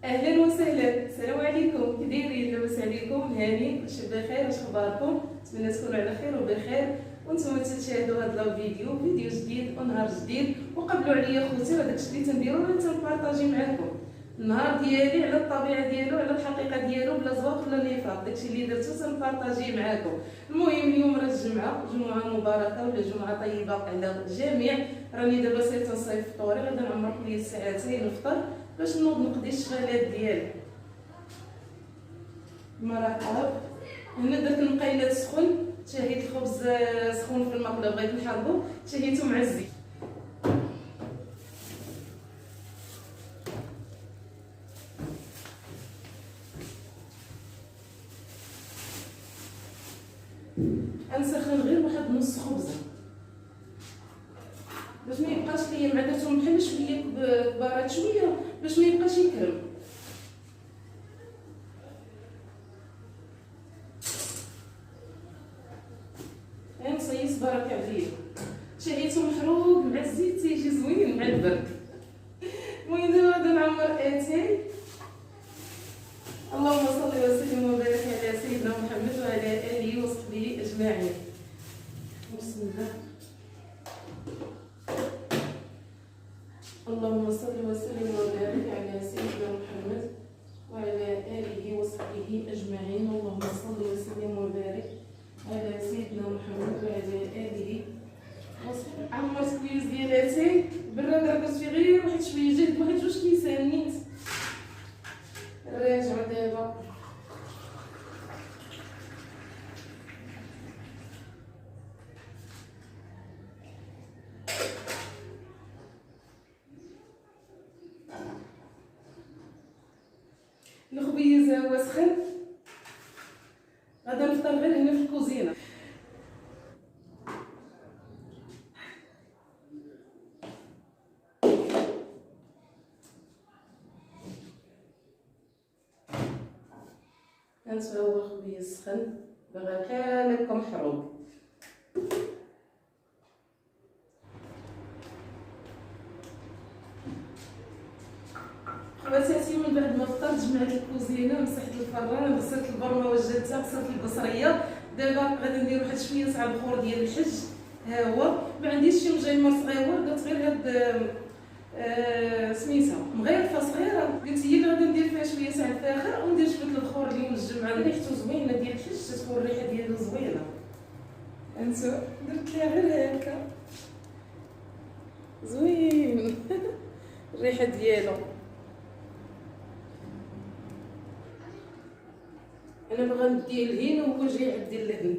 اهلا وسهلا، السلام عليكم. كي دايرين؟ لاباس عليكم؟ هاني كلشي بخير؟ واش اخباركم؟ نتمنى تكونوا على خير وبخير وانتم تشاهدوا هذا فيديو جديد ونهار جديد. وقبلوا عليا خوتي، راه داكشي اللي تنديرو راه تنبارطاجي معكم. النهار ديالي على الطبيعه ديالو، على الحقيقه ديالو، بلا زواق ولا نفاق. داكشي اللي درتو تنبارطاجي معكم. المهم اليوم راه جمعه مباركه ولا جمعه طيبه على الجميع. راني دابا سير تنصايب فطوري، غادي نعمر لي ساعتين نفطر باش نوض نقضي الشغالات ديالي. مرحبا. هنا درت المقيلات سخون، تشهيت الخبز سخون في المقله، بغيت نحرقو، تشهيتو مع الزيت. غنسخن غير واحد نص خبزه باش ما يبقاش ليا، مع درتهم بحال شويه كبارات شويه باش ما يبقاش يكرم. نصيص بارك عليك، شهيتو محروق مع الزيت تيجي زوين مع البرد. المهم دابا غادي نعمر اتاي. اللهم صل وسلم وبارك على سيدنا محمد وعلى اله وصحبه اجمعين. بسم الله. اللهم صل وسلم وبارك على سيدنا محمد وعلى اله وصحبه اجمعين. اللهم صل وسلم وبارك على سيدنا محمد وعلى اله وصحبه. عمرت كويس ديال اتاي براد، راه درت فيه غير واحد شويه، جهد واحد جوج كيسان نيت. راجع دابا الخبيز هو سخن، غادا نفطر غير هنا في الكوزينه. هانت هو الخبيز سخن، باغا بحال هكا محروق. خواتاتي من بعد ما فطرت جمعت الكوزينه، مسحت الفران، غسلت البرمه وجدتها، غسلت البصريه. دابا غادي ندير واحد شويه تاع البخور ديال الحج. ها هو، ما عنديش شي مجيمر صغيور، درت غير هاد سميتها مغيرفه صغيره، قلت هي اللي غادي ندير فيها شويه تاع الفاخر وندير شويه البخور اليوم الجمعه. ريحته زوينه ديال الحج، تكون الريحه ديالو زوينه. انتو درت لها غير هكا زوين. الريحه ديالو انا باغا ندي الهين وهو جاي يعدي اللهن.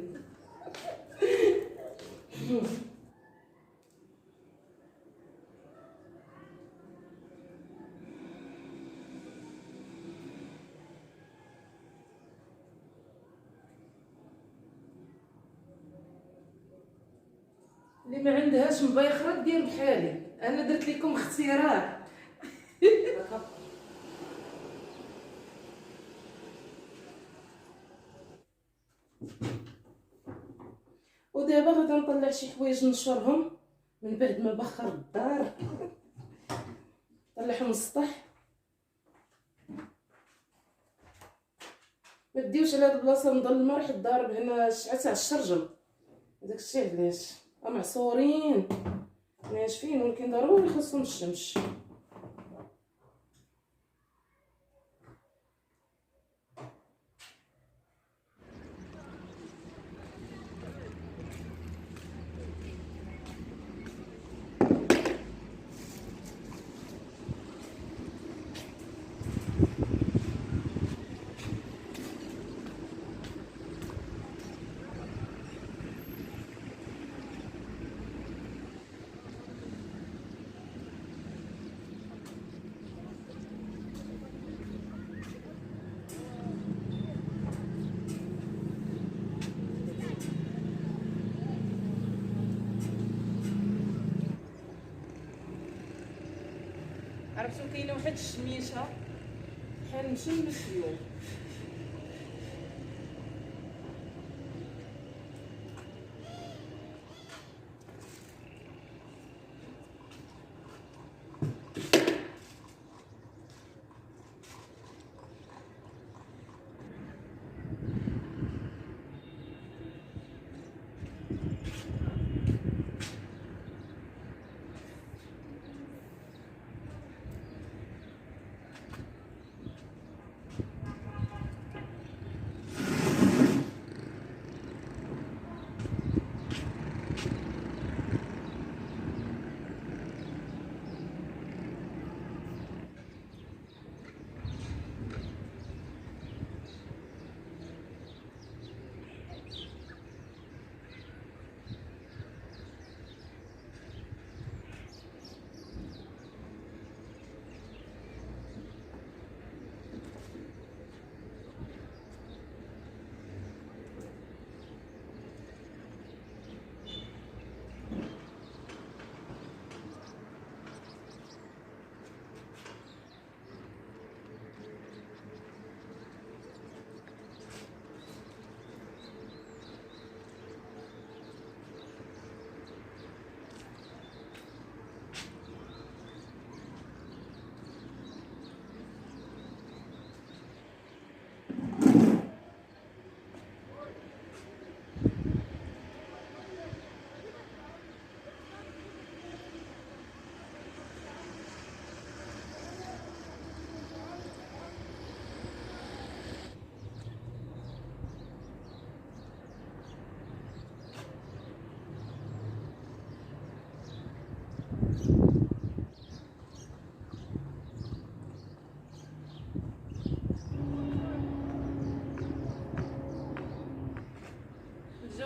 اللي ما عندهاش مبيخره دير بحالي، انا درت لكم اختراع. ودابا غادي نطلع شي حوايج نشرهم من بعد ما بخر الدار. طلعهم للسطح، ما ديوش على هاد البلاصه مظلمه، ريح الدار هنا الشعه تاع الشرجم. داكشي علاش معصورين ناشفين، ولكن ضروري خاصهم الشمس. عرفتو كاينه واحد الشميشه بحال مشمش اليوم.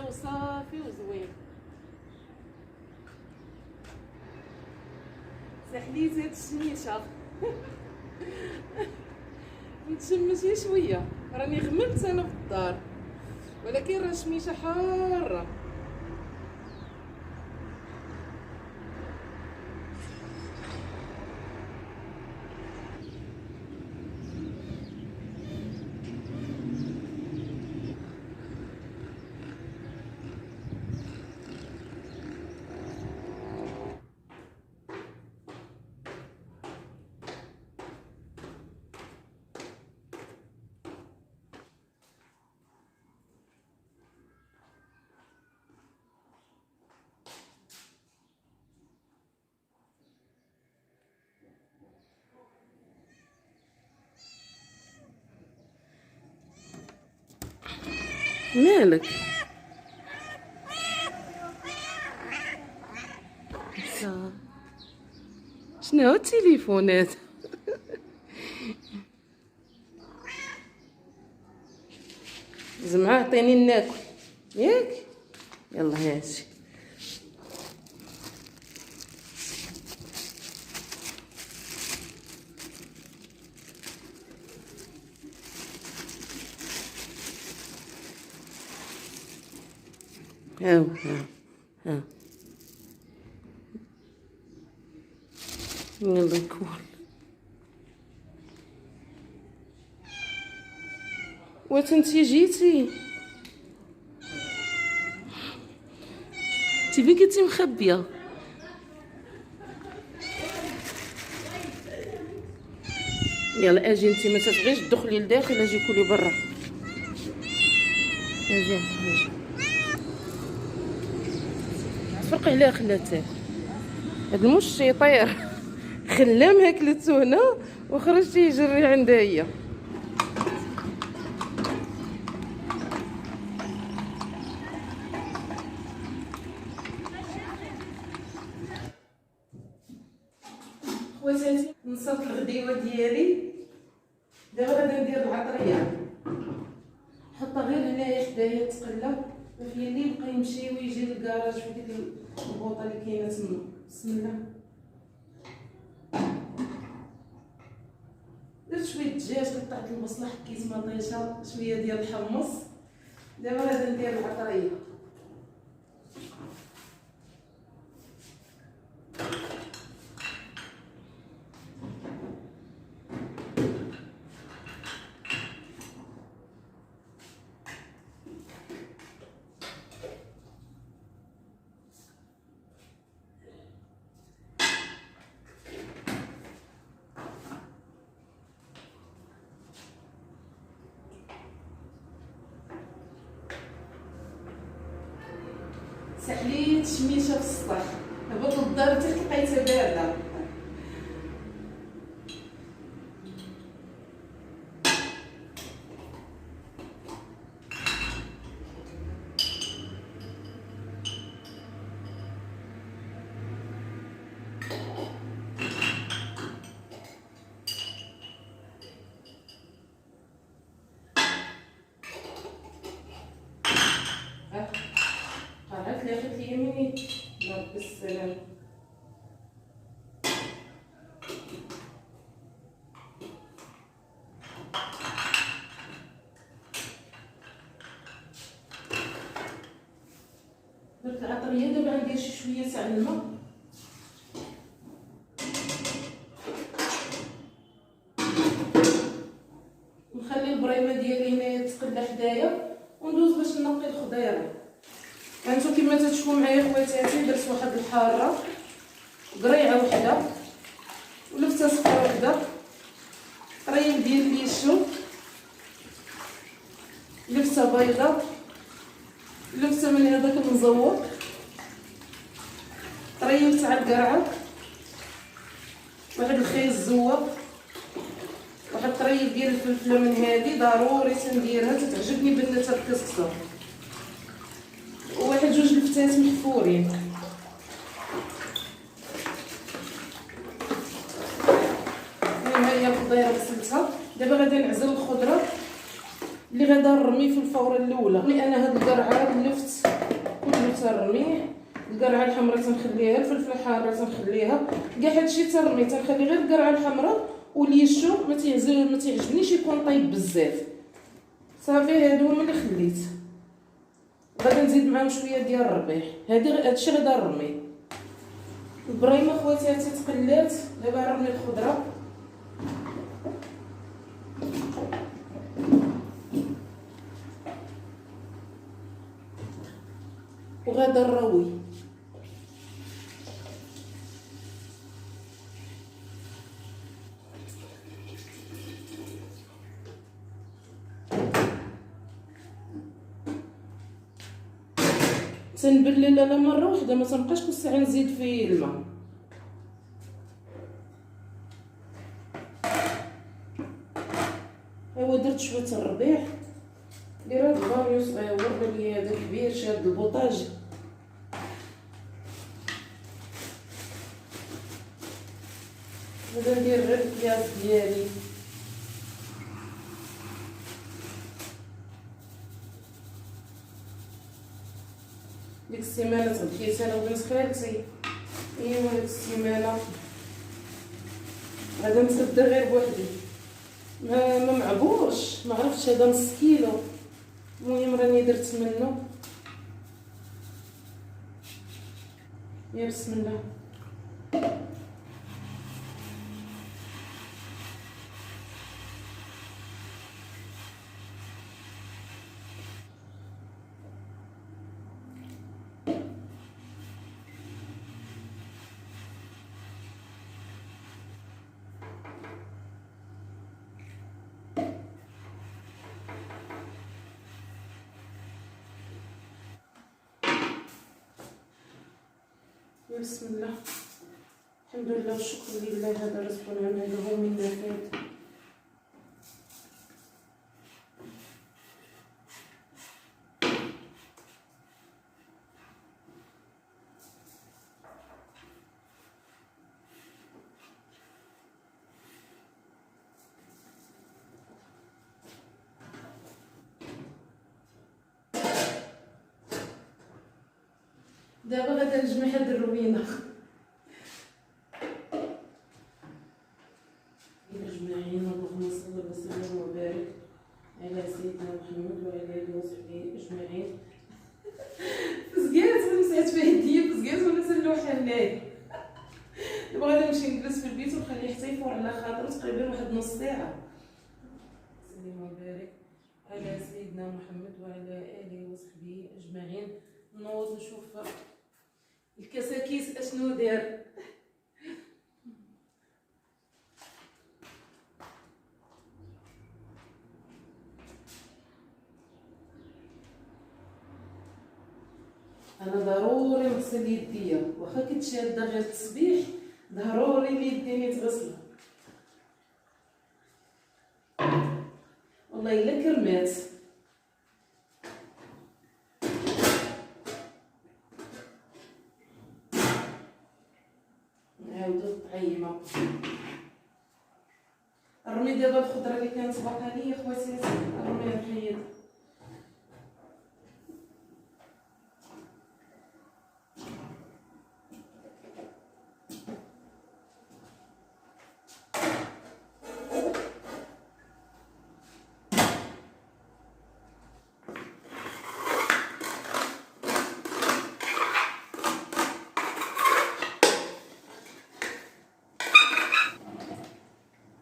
وصافي وزوين. سحليت هاد الشميشه متشمس شويه، راني غملت انا في الدار، ولكن راه الشميشه حاره. مالك؟ شنو التليفونات؟ زعما عطيني ناكل ياك، يلا هاتي. هاو ها يلا كول. واش انتي جيتي؟ انتي فين كنتي مخبيه؟ يلا اجي، انتي ما تبغيش تدخلي لداخل، اجي كولي برا. اجي تفرقي عليها خلاتها. هاد المش يطير خلام هاكلتو هنا وخرجتي يجري عندها هي. خواتاتي نصبت الغديوه ديالي، دابا غادي ندير العطريه. نحطها غير هنايا حدايا تقله، ما فيا اللي يبقى يمشي ويجي للكراج في ديك البوطه اللي كاينه تما. بسم الله. درت شويه دجاج، قطعت البصله، حكيت مطيشه، شويه ديال الحمص. دابا غادي ندير العطريه. سحليت شميشه في السطح، هبط للدار حتى لقيتها بارده. قرعت لي اخت اليميني رب السلام. درت العطريه، دابا غندير شويه تاع الماء. نخلي البريمه ديالي هنايا تقلى حدايا وندوز باش نقي الخضيره. هانتو كما تشوفوا معايا خواتاتي، درت واحد الحاره، قريعه وحده ولفته صفرا وحده، طريف ديال ليشو، لفته بيضه، لفته من هذاك المزوق، طريف تاع القرعه، واحد الخيز زوق، واحد الطريف ديال الفلفله من هذه ضروري تنديرها، تتعجبني بنتها الكسكسه، وواحد جوج لفتات محفورين. ها هي الخضيره غسلتها. دابا غادي نعزل الخضره اللي غادا نرمي في الفوره الاولى. انا هاد القرعه لفت تنرميه. القرعه الحمراء تنخليها، الفلفله الحاره تنخليها، كاع هادشي تنرميه. تنخلي غير القرعه الحمراء واليشو ما تعجبنيش يكون طايب بزاف. صافي هادو هما اللي خليت. غادي نزيد معاهم شويه ديال الربيع. هادشي غادي نرميه. البريمه خواتي هاتي تقلات. دابا نرمي الخضره. وغادا نروي. تنبلل على مره واحده، ما تنبقاش كل ساعه نزيد فيه الماء. ايوا درت شويه الربيع اللي راه الباميو صغيور، بان هذا كبير شاد البوطاج. غادي ندير غير البياض ديالي. ديك السيمانه تغديت انا وبنت خالتي. ايوا ديك السيمانه غادي نتغدى غير بوحدي. ما معبورش، ما عرفتش هذا نص كيلو. المهم راني درت منه. يا بسم الله. بسم الله. الحمد لله والشكر لله. هذا رزق نعمله من نفاد. دابا غادا نجمع هاد الروينه. اجمعين. اللهم صل وسلم وبارك على سيدنا محمد وعلى اله وصحبه اجمعين. فزقات ونسات في يديا، فزقات ونسى اللوحه هنايا. دابا غادي نمشي نجلس في البيت ونخليه حتى يفور على خاطرو تقريبا واحد نص ساعه. سلم وبارك على سيدنا محمد وعلى اله وصحبه اجمعين. نوض نشوف الكساكيس اشنو دار. انا ضروري نغسل يديا، واخا كنت شاده غير التصبيح ضروري يديني تغسل. والله الا كرمات. نعاودو الطعيمه. رمي دابا الخضره اللي كانت باقا ليا خواتي، رميها نحيد.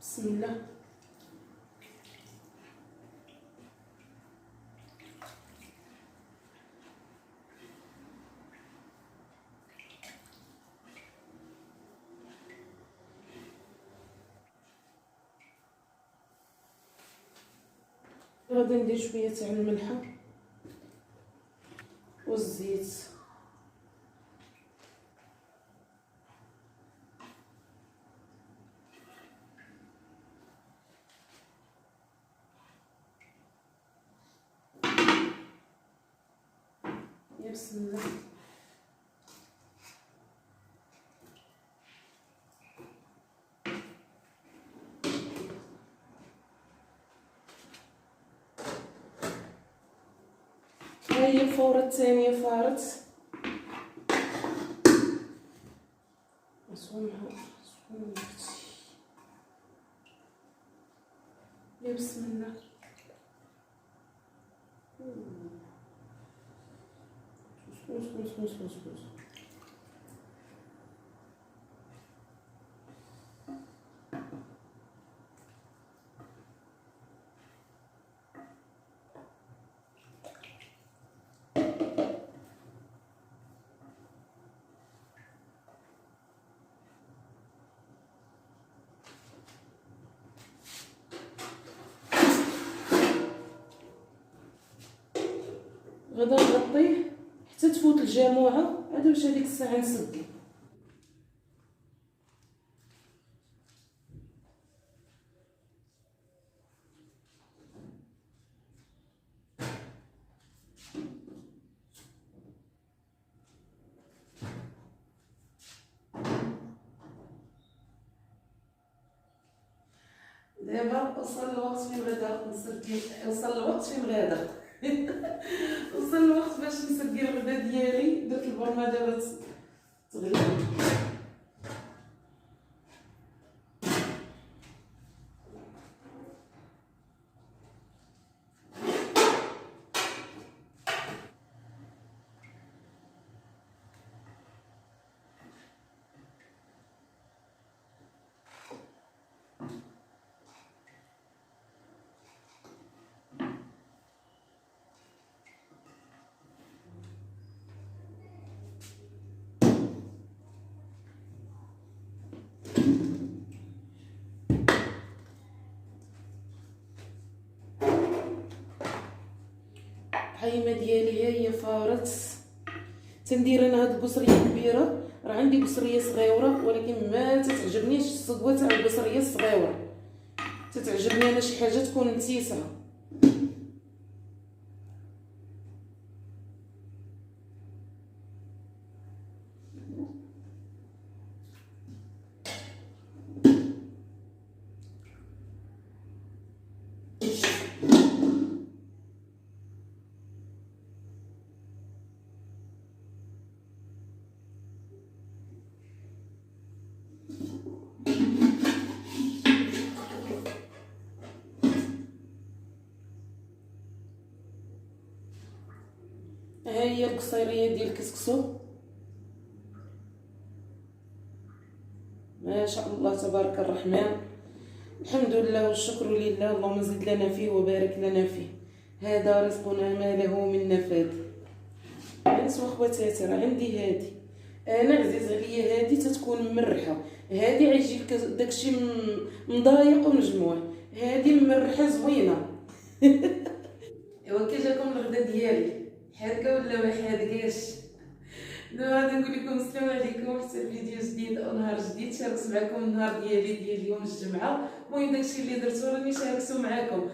بسم الله. غادي ندير شويه تاع الملحه والزيت. يا بسم الله. هاهي الفوره الثانيه فارت. يا بسم الله. غدا نغطيه حتى تفوت الجاموعه، عاد واش هذيك الساعه نسدو. دابا وصل الوقت فين غادا نسدي، وصل الوقت فين غادا وصل الوقت باش نسدي الغدا ديالي. درت البرمه دابا تغلي. الحيمه ديالي ها هي فارت. تندير انا هاد البصريه كبيره، راه عندي بصريه صغيره ولكن ما تتعجبنيش الصدوه تاع البصريه الصغيره، تتعجبني انا شي حاجه تكون نتيسه. ها هي القصيريه ديال الكسكسو، ما شاء الله تبارك الرحمن. الحمد لله والشكر لله، اللهم زد لنا فيه وبارك لنا فيه. هذا رزقنا ما له من نفاد. الناس واخواتاتي راه عندي هادي، انا عزيز عليا هادي تتكون ممرحه. هادي عيجيك داكشي مضايق ومجموع، هادي ممرحه زوينه ايوا كي جاكم الغدا ديالي حادقه ولا ما حادقاش؟ دابا غادي نقول لكم السلام عليكم حتى فيديو جديد او نهار جديد. شاركت معكم النهار ديالي ديال اليوم الجمعه. المهم داكشي اللي درتو راني شاركته معكم.